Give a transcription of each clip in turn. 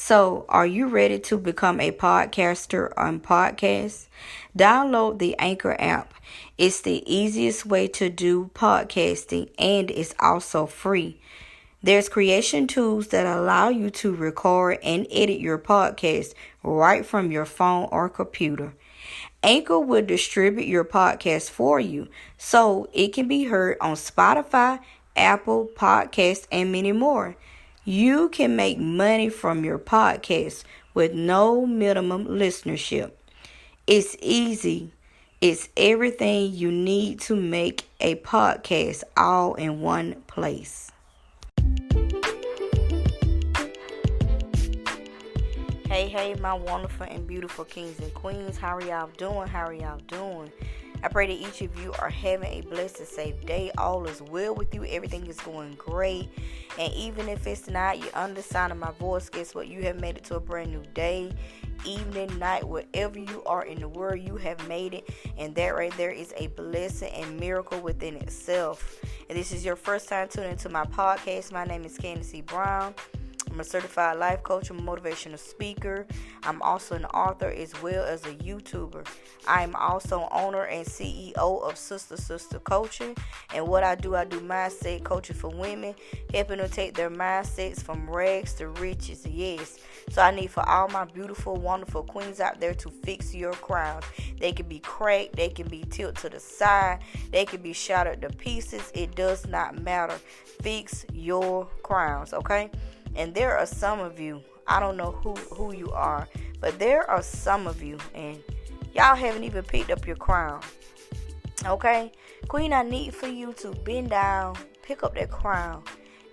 So, are you ready to become a podcaster on podcast? Download the Anchor app. It's the easiest way to do podcasting and it's also free. There's creation tools that allow you to record and edit your podcast right from your phone or computer. Anchor will distribute your podcast for you so it can be heard on Spotify, Apple Podcasts, and many more. You can make money from your podcast with no minimum listenership. It's easy. It's everything you need to make a podcast all in one place. Hey, my wonderful and beautiful kings and queens. How are y'all doing? I pray that each of you are having a blessed and safe day. All is well with you. Everything is going great. And even if it's not, you're under the sound of my voice. Guess what? You have made it to a brand new day, evening, night, wherever you are in the world, you have made it. And that right there is a blessing and miracle within itself. And this is your first time tuning into my podcast. My name is Candace Brown. I'm a certified life coach. I'm a motivational speaker. I'm also an author as well as a YouTuber. I am also owner and CEO of Sister Coaching. And what I do mindset coaching for women, helping them take their mindsets from rags to riches. Yes. So I need for all my beautiful, wonderful queens out there to fix your crowns. They can be cracked. They can be tilted to the side. They can be shattered to pieces. It does not matter. Fix your crowns, okay? And there are some of you, I don't know who you are, but there are some of you, and y'all haven't even picked up your crown. Okay? Queen, I need for you to bend down, pick up that crown,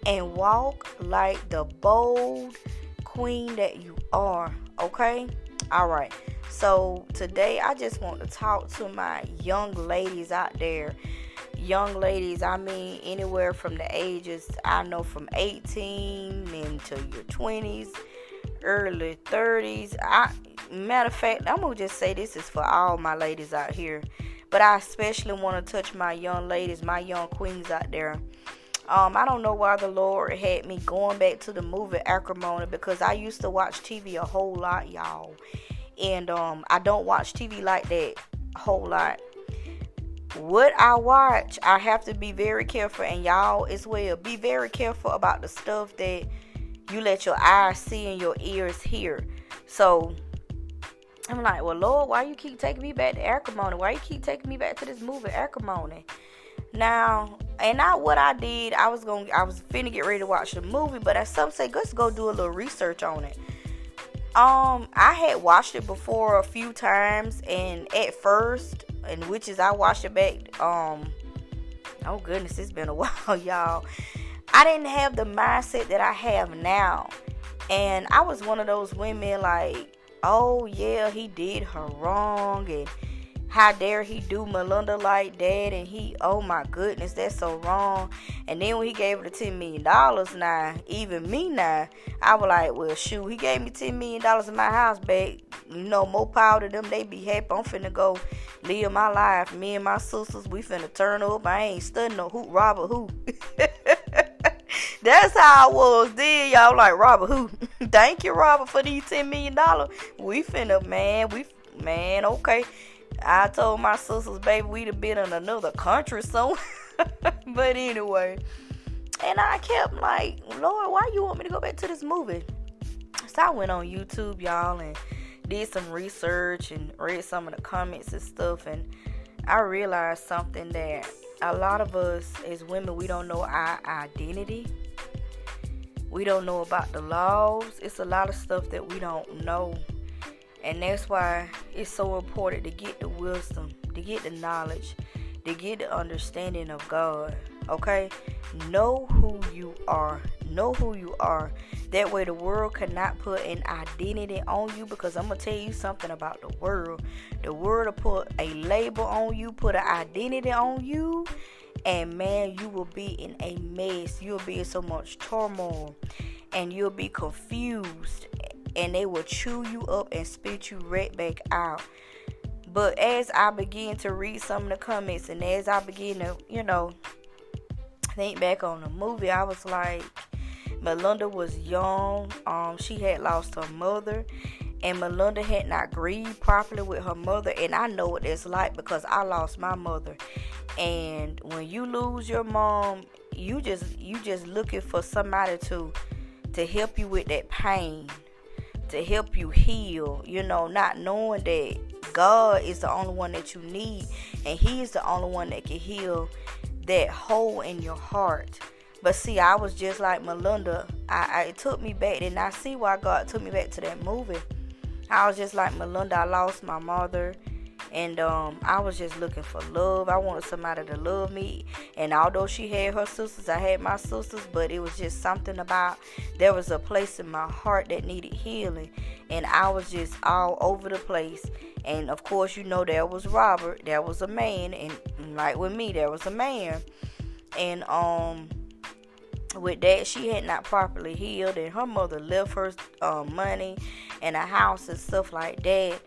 and walk like the bold queen that you are. Okay? Alright. So today I just want to talk to my young ladies out there. Young ladies, I mean anywhere from the ages, I know from 18 into your 20s, early 30s. Matter of fact, I'm going to just say this is for all my ladies out here. But I especially want to touch my young ladies, my young queens out there. I don't know why the Lord had me going back to the movie Acrimony, because I used to watch TV a whole lot, y'all. And I don't watch TV like that a whole lot. What I watch, I have to be very careful, and y'all as well. Be very careful about the stuff that you let your eyes see and your ears hear. So I'm like, well, Lord, why you keep taking me back to Acrimony? Why you keep taking me back to this movie Acrimony? Now, and not what I did. I was finna get ready to watch the movie, but as some say, let's go do a little research on it. I had watched it before a few times, and at first, and which is I watched it back, oh goodness, it's been a while, y'all. I didn't have the mindset that I have now. And I was one of those women like, oh yeah, he did her wrong, and how dare he do Melinda like that, and oh my goodness, that's so wrong. And then when he gave her the $10 million now, even me now, I was like, well shoot, he gave me $10 million in my house back. You know, more power to them, they be happy. I'm finna go live my life. Me and my sisters, we finna turn up. I ain't studying no who, Robert who. That's how I was then, y'all. Like, Robert who? Thank you, Robert, for these $10 million. We finna, man, okay. I told my sisters, baby, we'd have been in another country somewhere. But anyway. And I kept like, Lord, why you want me to go back to this movie? So I went on YouTube, y'all, and did some research and read some of the comments and stuff. And I realized something, that a lot of us as women, we don't know our identity. We don't know about the laws. It's a lot of stuff that we don't know. And that's why it's so important to get the wisdom, to get the knowledge, to get the understanding of God. Okay? Know who you are. Know who you are. That way the world cannot put an identity on you, because I'm going to tell you something about the world. The world will put a label on you, put an identity on you, and man, you will be in a mess. You'll be in so much turmoil, and you'll be confused. And they will chew you up and spit you right back out. But as I begin to read some of the comments, and as I begin to, think back on the movie, I was like, Melinda was young. She had lost her mother, and Melinda had not grieved properly with her mother. And I know what it's like because I lost my mother. And when you lose your mom, you just looking for somebody to help you with that pain, to help you heal, not knowing that God is the only one that you need, and He is the only one that can heal that hole in your heart. But see, I was just like Melinda. It took me back, and I see why God took me back to that movie. I was just like Melinda. I lost my mother, and I was just looking for love. I wanted somebody to love me. And although she had her sisters, I had my sisters, but it was just something about, there was a place in my heart that needed healing, and I was just all over the place. And of course, there was Robert, there was a man, and like with me, there was a man. And with that, she had not properly healed, and her mother left her money and a house and stuff like that.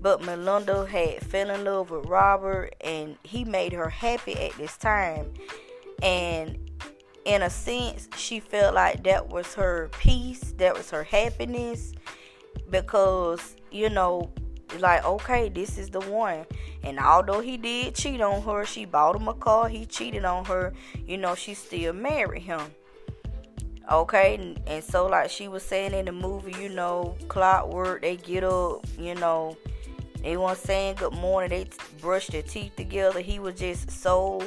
But Melinda had fell in love with Robert, and he made her happy at this time. And in a sense, she felt like that was her peace, that was her happiness, because, like, okay, this is the one. And although he did cheat on her, she bought him a car, he cheated on her, she still married him. Okay, and so like she was saying in the movie, clockwork, they get up, they weren't saying good morning, they brushed their teeth together. He was just so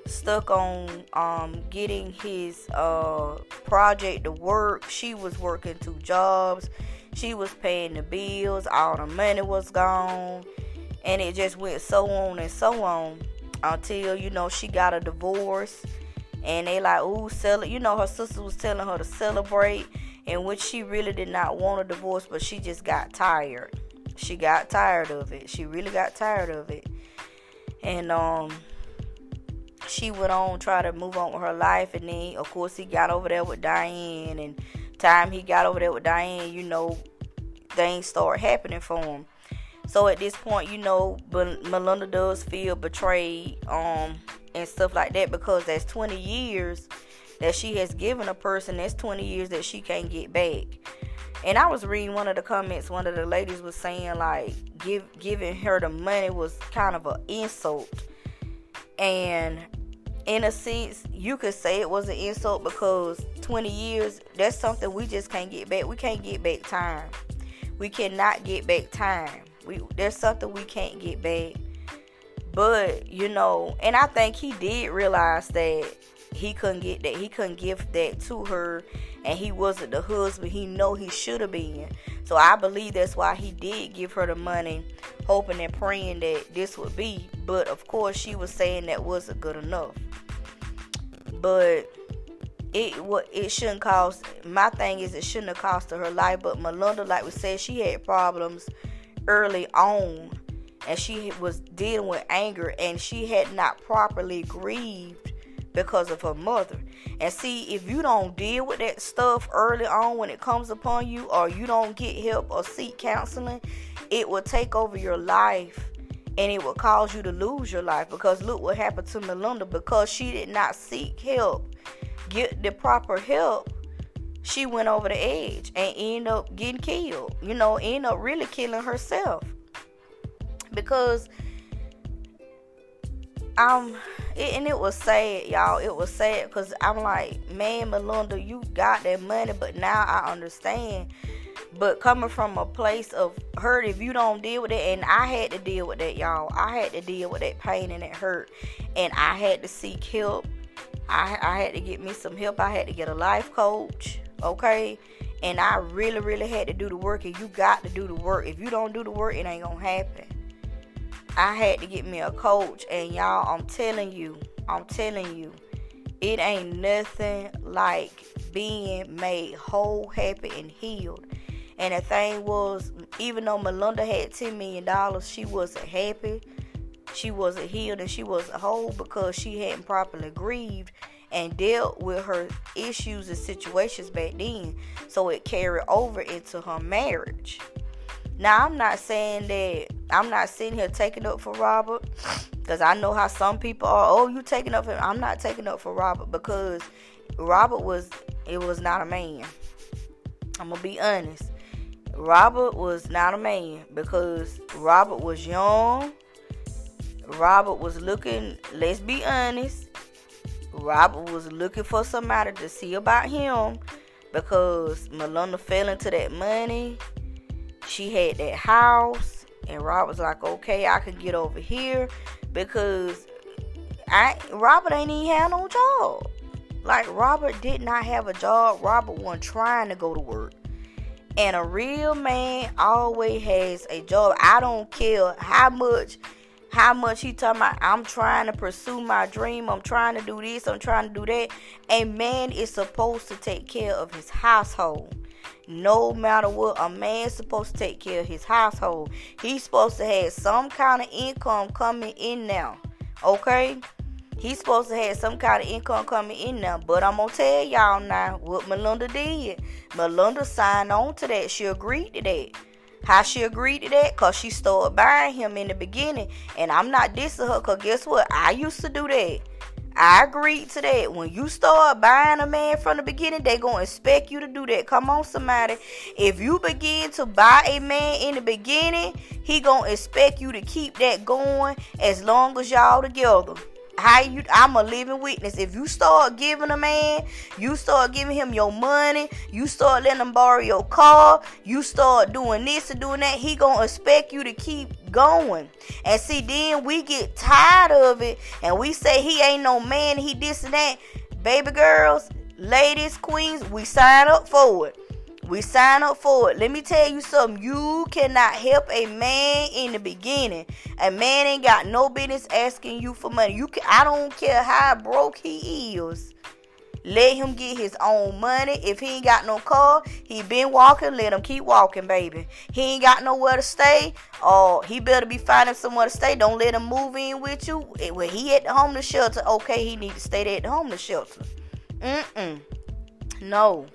stuck on getting his project to work. She was working 2 jobs, she was paying the bills, all the money was gone, and it just went so on and so on until she got a divorce. And they like, ooh, her sister was telling her to celebrate, in which she really did not want a divorce, but she just got tired. She got tired of it. She really got tired of it. And she went on, try to move on with her life, and then, of course, he got over there with Diane, and time he got over there with Diane, things started happening for him. So at this point, Melinda does feel betrayed, and stuff like that, because that's 20 years that she has given a person. That's 20 years that she can't get back. And I was reading one of the comments, one of the ladies was saying like giving her the money was kind of an insult. And in a sense, you could say it was an insult, because 20 years, that's something we just can't get back. We can't get back time. We cannot get back time. There's something we can't get back. But, and I think he did realize that he couldn't get that. He couldn't give that to her, and he wasn't the husband he should have been. So I believe that's why he did give her the money, hoping and praying that this would be. But, of course, she was saying that wasn't good enough. But it shouldn't cost, my thing is it shouldn't have cost her life. But Melinda, like we said, she had problems early on. And she was dealing with anger, and she had not properly grieved because of her mother. And see, if you don't deal with that stuff early on when it comes upon you, or you don't get help or seek counseling, it will take over your life, and it will cause you to lose your life. Because look what happened to Melinda. Because she did not seek help, get the proper help, she went over the edge and ended up getting killed. Ended up really killing herself. Because it was sad, y'all. It was sad, because I'm like, man, Melinda, you got that money, but now I understand. But coming from a place of hurt, if you don't deal with it, and I had to deal with that, y'all. I had to deal with that pain and that hurt, and I had to seek help. I had to get me some help. I had to get a life coach, okay? And I really, really had to do the work, and you got to do the work. If you don't do the work, it ain't gonna happen. I had to get me a coach, and y'all, I'm telling you, it ain't nothing like being made whole, happy, and healed. And the thing was, even though Melinda had $10 million, she wasn't happy, she wasn't healed, and she wasn't whole, because she hadn't properly grieved and dealt with her issues and situations back then. So it carried over into her marriage. Now, I'm not saying that, I'm not sitting here taking up for Robert, because I know how some people are. Oh, you taking up for him. I'm not taking up for Robert, because Robert was It was not a man. I'm going to be honest. Robert was not a man because Robert was young. Robert was looking, let's be honest, Robert was looking for somebody to see about him because Melinda fell into that money. She had that house, and Robert was like, okay, I can get over here because Robert ain't even had no job. Like, Robert did not have a job. Robert wasn't trying to go to work. And a real man always has a job. I don't care how much he talking about, I'm trying to pursue my dream, I'm trying to do this, I'm trying to do that. A man is supposed to take care of his household. No matter what, a man's supposed to take care of his household. He's supposed to have some kind of income coming in now. Okay? He's supposed to have some kind of income coming in now. But I'm going to tell y'all now what Melinda did. Melinda signed on to that. She agreed to that. How she agreed to that? Because she started buying him in the beginning. And I'm not dissing her because guess what? I used to do that. I agreed to that. When you start buying a man from the beginning, they going to expect you to do that. Come on, somebody. If you begin to buy a man in the beginning, he going to expect you to keep that going as long as y'all together. I'm a living witness. If you start giving a man, you start giving him your money, you start letting him borrow your car, you start doing this and doing that, he gonna expect you to keep going. And see, then we get tired of it and we say he ain't no man, he this and that. Baby girls, ladies, queens, we sign up for it. We sign up for it. Let me tell you something. You cannot help a man in the beginning. A man ain't got no business asking you for money. I don't care how broke he is. Let him get his own money. If he ain't got no car, he been walking, let him keep walking, baby. He ain't got nowhere to stay, or he better be finding somewhere to stay. Don't let him move in with you. When he at the homeless shelter, okay, he need to stay there at the homeless shelter. No.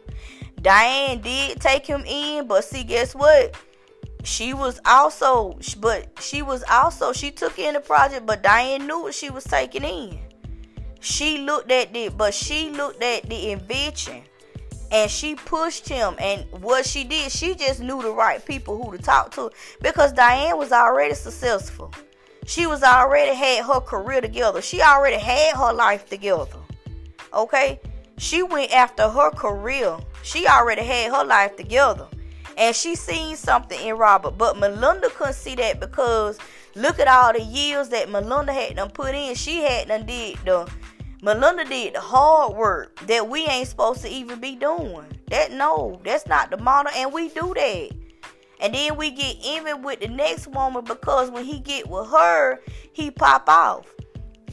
Diane did take him in, but see, guess what? She took in the project, but Diane knew what she was taking in. She looked at the invention, and she pushed him, and what she did, she just knew the right people who to talk to, because Diane was already successful. She was already had her career together. She already had her life together. Okay? She went after her career. She already had her life together. And she seen something in Robert. But Melinda couldn't see that because look at all the years that Melinda had done put in. Melinda did the hard work that we ain't supposed to even be doing. That's not the model. And we do that. And then we get even with the next woman because when he get with her, he pop off.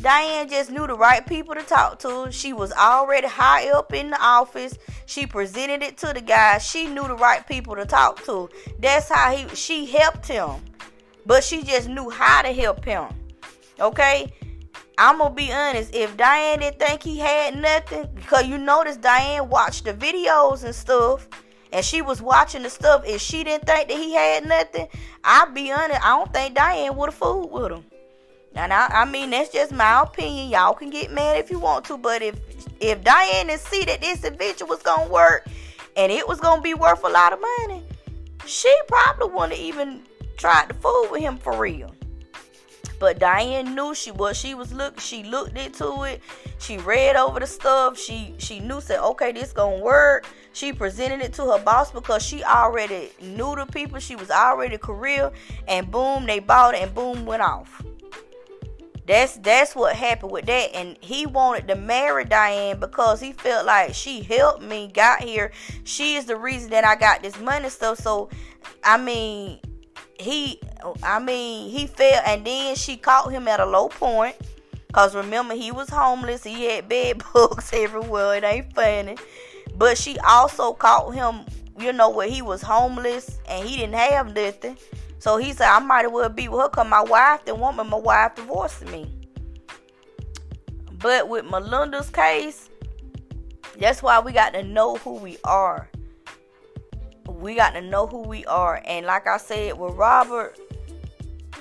Diane just knew the right people to talk to. She was already high up in the office. She presented it to the guy. She knew the right people to talk to. That's how she helped him. But she just knew how to help him. Okay? I'm going to be honest. If Diane didn't think he had nothing, because you notice Diane watched the videos and stuff, and she was watching the stuff, and she didn't think that he had nothing, I'll be honest, I don't think Diane would have fooled with him. And I mean, that's just my opinion. Y'all can get mad if you want to. But if Diane didn't see that this adventure was going to work and it was going to be worth a lot of money, she probably wouldn't have even tried to fool with him for real. But Diane knew she was looking. She looked into it. She read over the stuff. She knew, said, okay, this going to work. She presented it to her boss because she already knew the people. She was already career. And boom, they bought it and boom, went off. That's what happened with that. And he wanted to marry Diane because he felt like she helped me, got here. She is the reason that I got this money stuff. So, he fell, and then she caught him at a low point. Because remember, he was homeless. He had bed bugs everywhere. It ain't funny. But she also caught him, where he was homeless and he didn't have nothing. So he said, I might as well be with her because my wife didn't want me. My wife divorced me. But with Melinda's case, that's why we got to know who we are. We got to know who we are. And like I said, with Robert,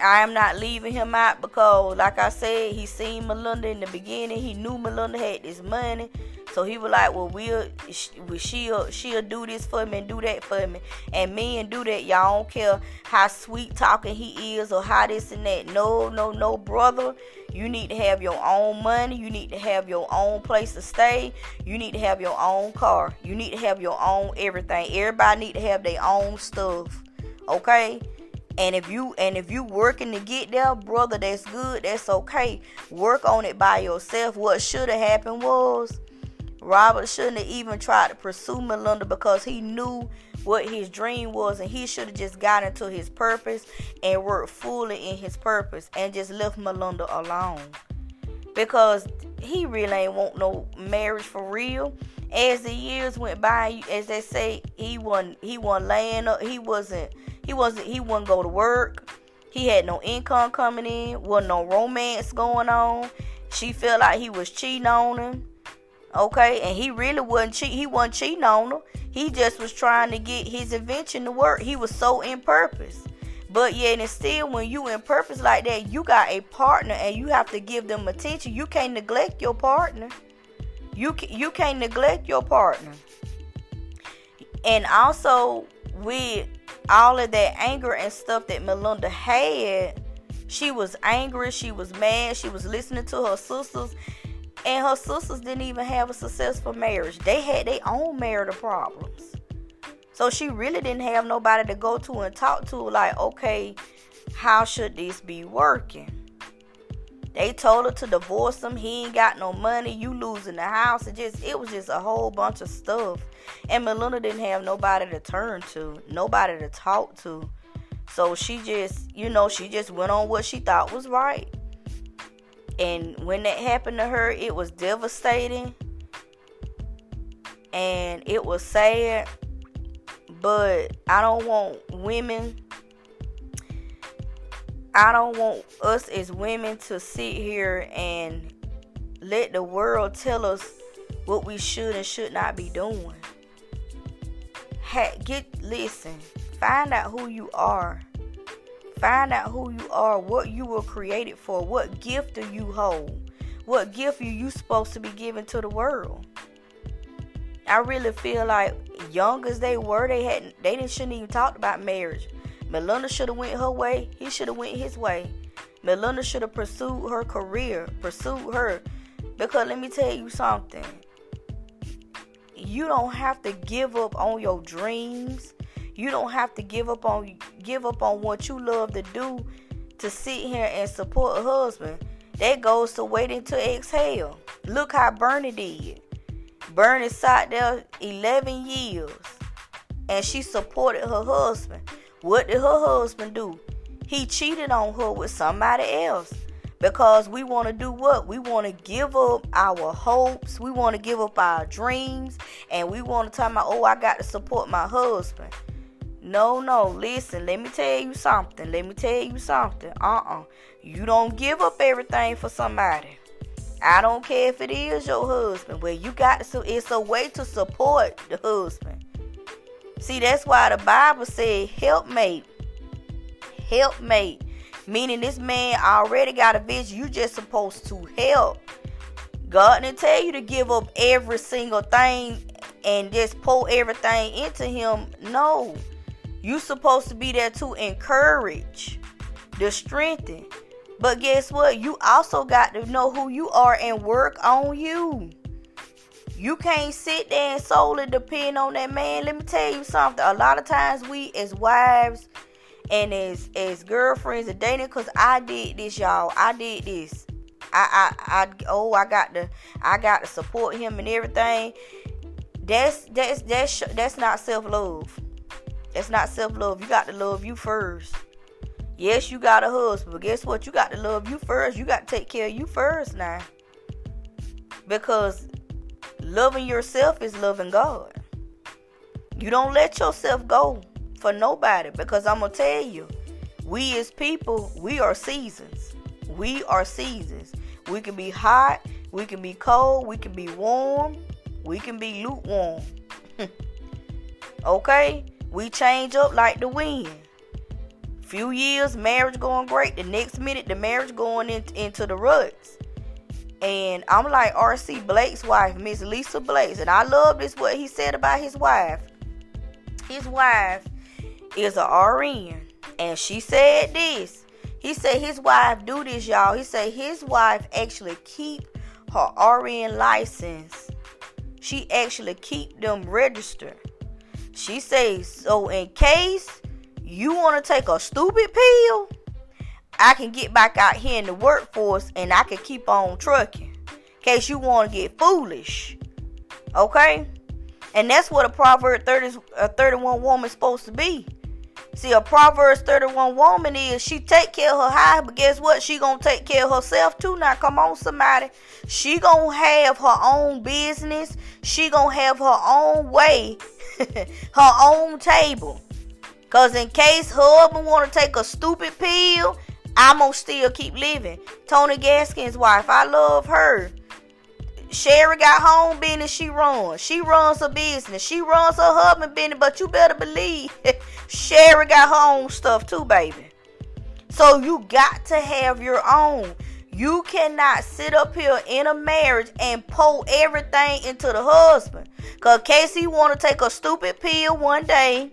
I am not leaving him out because, like I said, he seen Melinda in the beginning. He knew Melinda had this money. So he was like, well, she'll do this for me and do that for me. And men do that. Y'all don't care how sweet talking he is or how this and that. No, brother. You need to have your own money. You need to have your own place to stay. You need to have your own car. You need to have your own everything. Everybody need to have their own stuff. Okay? And if you working to get there, brother, that's good. That's okay. Work on it by yourself. What should have happened was Robert shouldn't have even tried to pursue Melinda because he knew what his dream was, and he should have just got into his purpose and worked fully in his purpose and just left Melinda alone. Because he really ain't want no marriage for real. As the years went by, as they say, he wasn't laying up. He wouldn't go to work. He had no income coming in. Wasn't no romance going on. She felt like he was cheating on him. Okay, and he really wasn't cheating. He wasn't cheating on her. He just was trying to get his invention to work. He was so in purpose. But yet and still, when you in purpose like that, you got a partner and you have to give them attention. You can't neglect your partner. You can't neglect your partner. And also, with all of that anger and stuff that Melinda had, she was angry, she was mad, she was listening to her sisters, and her sisters didn't even have a successful marriage. They had their own marital problems. So she really didn't have nobody to go to and talk to, like, okay, how should this be working? They told her to divorce him. He ain't got no money. You losing the house. It was just a whole bunch of stuff. And Melinda didn't have nobody to turn to, nobody to talk to. So she just went on what she thought was right. And when that happened to her, it was devastating. And it was sad. But I don't want us as women to sit here and let the world tell us what we should and should not be doing. Listen, find out who you are. Find out who you are, what you were created for, what gift do you hold, what gift are you supposed to be giving to the world. I really feel like young as they were, they shouldn't even talk about marriage. Melinda should have went her way. He should have went his way. Melinda should have pursued her career, because let me tell you something. You don't have to give up on your dreams. You don't have to give up on what you love to do to sit here and support a husband. That goes to waiting to exhale. Look how Bernie did. Bernie sat there 11 years and she supported her husband. What did her husband do? He cheated on her with somebody else. Because we want to do what? We want to give up our hopes. We want to give up our dreams. And we want to talk about, oh, I got to support my husband. No, listen, let me tell you something. You don't give up everything for somebody. I don't care if it is your husband. Well, it's a way to support the husband. See, that's why the Bible said helpmate. Meaning this man already got a vision. You just supposed to help. God didn't tell you to give up every single thing and just pour everything into him. No. You supposed to be there to encourage, to strengthen. But guess what? You also got to know who you are and work on you. You can't sit there and solely depend on that man. Let me tell you something. A lot of times we as wives and as girlfriends are dating, because I did this, y'all. I did this. I got to support him and everything. That's not self-love. That's not self-love. You got to love you first. Yes, you got a husband, but guess what? You got to love you first. You got to take care of you first now. Because loving yourself is loving God. You don't let yourself go for nobody, because I'm going to tell you, we as people, we are seasons. We can be hot, we can be cold, we can be warm, we can be lukewarm. Okay? We change up like the wind. Few years, marriage going great. The next minute, the marriage going into the ruts. And I'm like R.C. Blake's wife, Miss Lisa Blake. And I love this, what he said about his wife. His wife is a RN. And she said this. He said his wife do this, y'all. He said his wife actually keep her RN license. She actually keep them registered. She says, so in case you want to take a stupid pill, I can get back out here in the workforce and I can keep on trucking. In case you want to get foolish. Okay? And that's what a Proverbs 31 woman is supposed to be. See, a Proverbs 31 woman is, she take care of her house, but guess what? She gonna take care of herself too. Now, come on, somebody. She gonna have her own business. She gonna have her own way, her own table. Because in case her husband want to take a stupid pill, I'm gonna still keep living. Tony Gaskin's wife, I love her. Sherry got home business she runs. She runs her business. She runs her husband business, but you better believe Sherry got her own stuff too, baby. So you got to have your own. You cannot sit up here in a marriage and pour everything into the husband. Because in case he want to take a stupid pill one day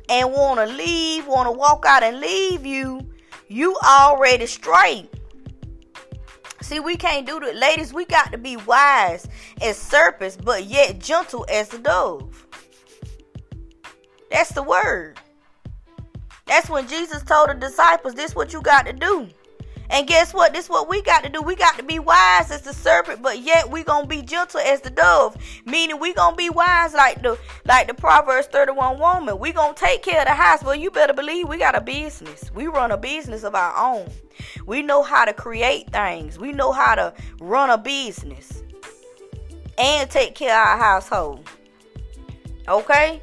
and want to leave, want to walk out and leave you, you already straight. See, we can't do that. Ladies, we got to be wise as serpents, but yet gentle as the dove. That's the word. That's when Jesus told the disciples, this is what you got to do. And guess what? This is what we got to do. We got to be wise as the serpent, but yet we going to be gentle as the dove. Meaning we going to be wise like the Proverbs 31 woman. We going to take care of the house. Well, you better believe we got a business. We run a business of our own. We know how to create things. We know how to run a business and take care of our household. Okay?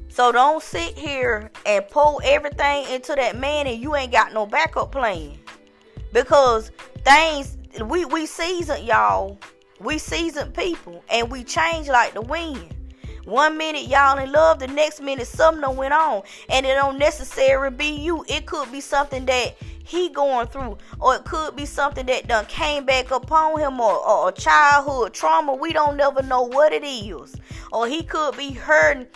So don't sit here and pull everything into that man and you ain't got no backup plan. Because things, we seasoned, y'all. We seasoned people. And we change like the wind. 1 minute y'all in love, the next minute something done went on. And it don't necessarily be you. It could be something that he going through. Or it could be something that done came back upon him. Or a childhood trauma. We don't never know what it is. Or he could be hurting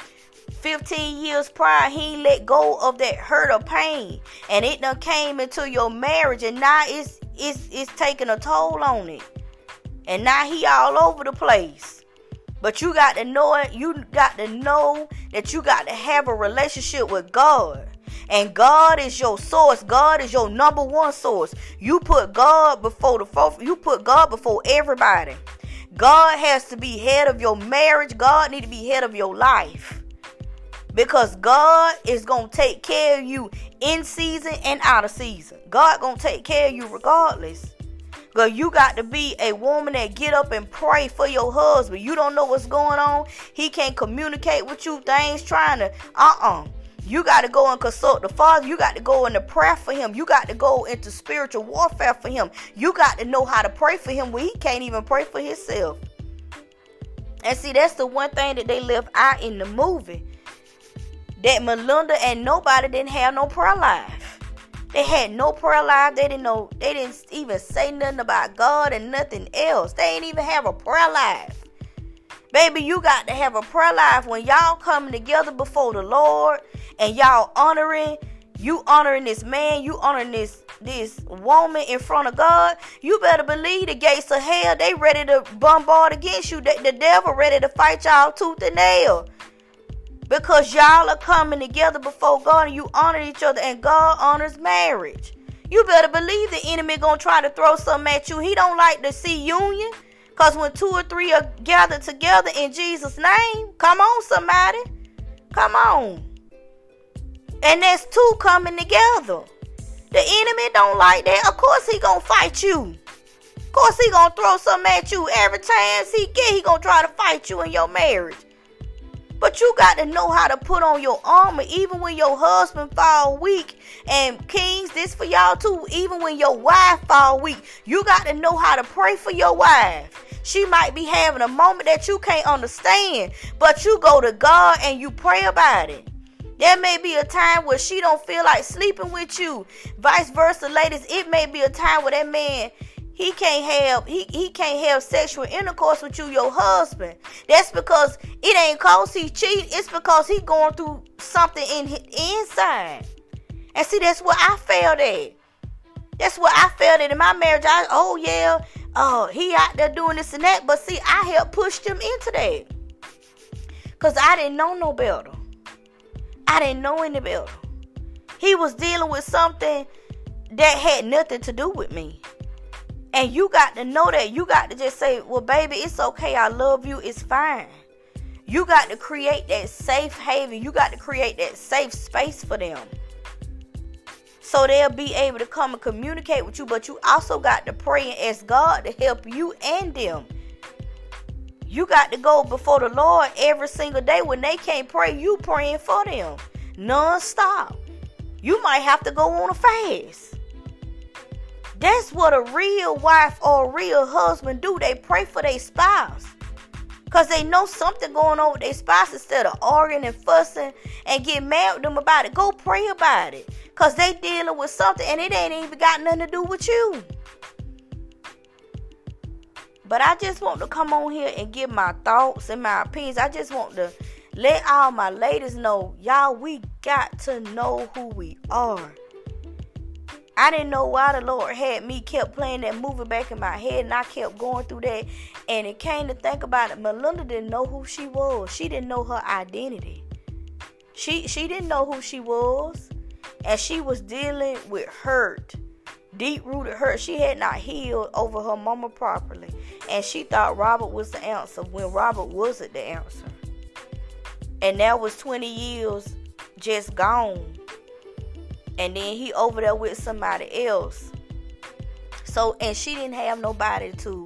15 years prior, he ain't let go of that hurt or pain. And it done came into your marriage. And now it's taking a toll on it. And now he all over the place. But you got to know it. You got to know that you got to have a relationship with God. And God is your source. God is your number one source. You put God before everybody. God has to be head of your marriage. God need to be head of your life. Because God is going to take care of you in season and out of season. God going to take care of you regardless. Because you got to be a woman that get up and pray for your husband. You don't know what's going on. He can't communicate with you. Things trying to, You got to go and consult the Father. You got to go into prayer for him. You got to go into spiritual warfare for him. You got to know how to pray for him when he can't even pray for himself. And see, that's the one thing that they left out in the movie. That Melinda and nobody didn't have no prayer life. They had no prayer life. They didn't even say nothing about God and nothing else. They ain't even have a prayer life. Baby, you got to have a prayer life when y'all coming together before the Lord and y'all honoring this man, you honoring this woman in front of God. You better believe the gates of hell, they ready to bombard against you. The devil ready to fight y'all tooth and nail. Because y'all are coming together before God and you honor each other and God honors marriage. You better believe the enemy gonna try to throw something at you. He don't like to see union. Because when 2 or 3 are gathered together in Jesus' name, come on somebody. Come on. And that's 2 coming together. The enemy don't like that. Of course he gonna fight you. Of course he gonna throw something at you. Every chance he get, he gonna try to fight you in your marriage. But you got to know how to put on your armor even when your husband fall weak. And kings, this for y'all too. Even when your wife fall weak, you got to know how to pray for your wife. She might be having a moment that you can't understand, but you go to God and you pray about it. There may be a time where she don't feel like sleeping with you. Vice versa, ladies. It may be a time where that man, he can't have sexual intercourse with you, your husband. That's because it ain't cause he cheating. It's because he going through something inside. And see, that's what I failed at. That's what I felt in my marriage. He out there doing this and that. But see, I helped push him into that. Because I didn't know no better. I didn't know any better. He was dealing with something that had nothing to do with me. And you got to know that. You got to just say, well, baby, it's okay. I love you. It's fine. You got to create that safe haven. You got to create that safe space for them. So they'll be able to come and communicate with you. But you also got to pray and ask God to help you and them. You got to go before the Lord every single day. When they can't pray, you praying for them. Non-stop. You might have to go on a fast. That's what a real wife or a real husband do. They pray for their spouse. Because they know something going on with their spouse. Instead of arguing and fussing and getting mad with them about it, go pray about it. Because they dealing with something and it ain't even got nothing to do with you. But I just want to come on here and give my thoughts and my opinions. I just want to let all my ladies know, y'all, we got to know who we are. I didn't know why the Lord had me kept playing that movie back in my head, and I kept going through that. And it came to think about it, Melinda didn't know who she was. She didn't know her identity. She didn't know who she was. And she was dealing with hurt, deep-rooted hurt. She had not healed over her mama properly. And she thought Robert was the answer when Robert wasn't the answer. And that was 20 years just gone. And then he over there with somebody else. So, and she didn't have nobody to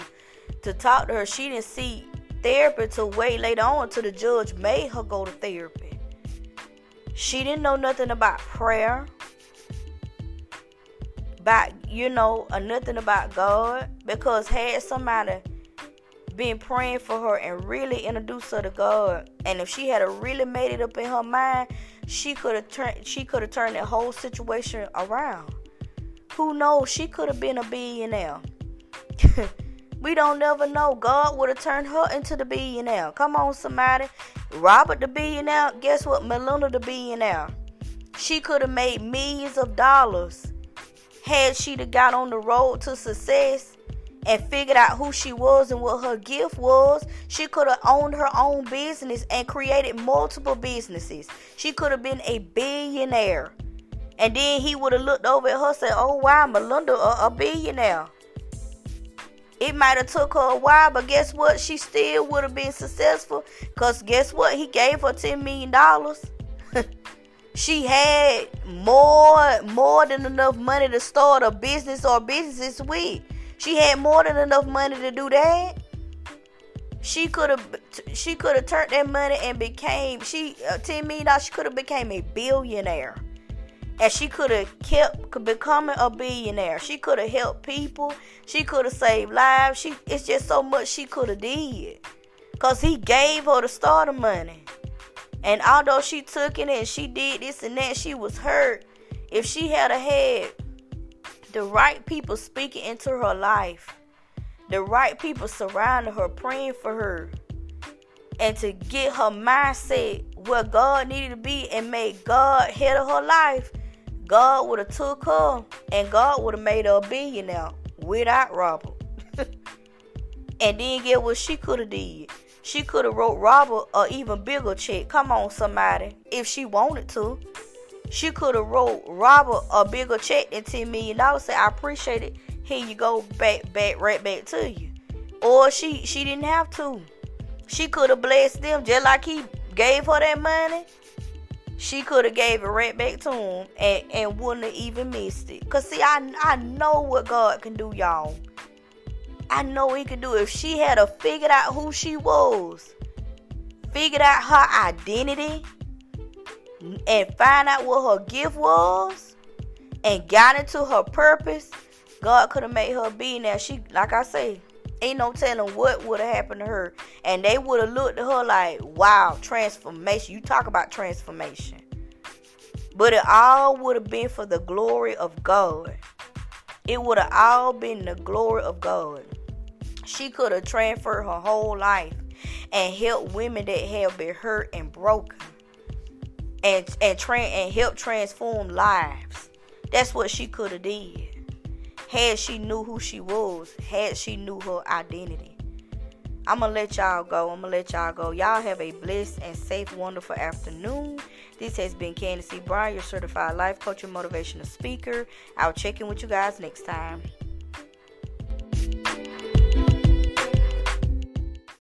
talk to her. She didn't seek therapy till way later on, until the judge made her go to therapy. She didn't know nothing about prayer. Nothing about God. Because had somebody been praying for her and really introduced her to God, and if she had really made it up in her mind, she could have turned that whole situation around. Who knows? She could have been a billionaire. We don't never know. God would have turned her into the billionaire. Come on, somebody. Robert the billionaire. Guess what? Melinda the billionaire. She could have made millions of dollars had she got on the road to success and figured out who she was and what her gift was. She could have owned her own business and created multiple businesses. She could have been a billionaire. And then he would have looked over at her and said, oh wow, Melinda, a billionaire. It might have took her a while, but guess what? She still would have been successful. Because guess what? He gave her $10 million. She had more than enough money to start a business or businesses with. She had more than enough money to do that. She could have turned that money and became $10 million. She could have became a billionaire, and she could have kept becoming a billionaire. She could have helped people. She could have saved lives. It's just so much she could have did, cause he gave her the starter money. And although she took it and she did this and that, she was hurt. If she had had the right people speaking into her life, the right people surrounding her, praying for her, and to get her mindset where God needed to be and made God head of her life, God would have took her and God would have made her a billionaire without Robert. And then get what she could have did. She could have wrote Robert an even bigger check. Come on, somebody. If she wanted to. She could have wrote Robert a bigger check than $10 million. Say, I appreciate it. Here you go, right back to you. Or she didn't have to. She could have blessed them just like he gave her that money. She could have gave it right back to him and wouldn't have even missed it. Because see, I know what God can do, y'all. I know he could do it. If she had figured out who she was, figured out her identity, and find out what her gift was, and got into her purpose, God could have made her be now. She, like I say, ain't no telling what would have happened to her. And they would have looked at her like, wow, transformation. You talk about transformation. But it all would have been for the glory of God. It would have all been the glory of God. She could have transferred her whole life and helped women that have been hurt and broken, and help transform lives. That's what she could have did. Had she knew who she was, had she knew her identity. I'm going to let y'all go. Y'all have a blessed and safe, wonderful afternoon. This has been Candace C. Bryan, your certified life coach and motivational speaker. I'll check in with you guys next time.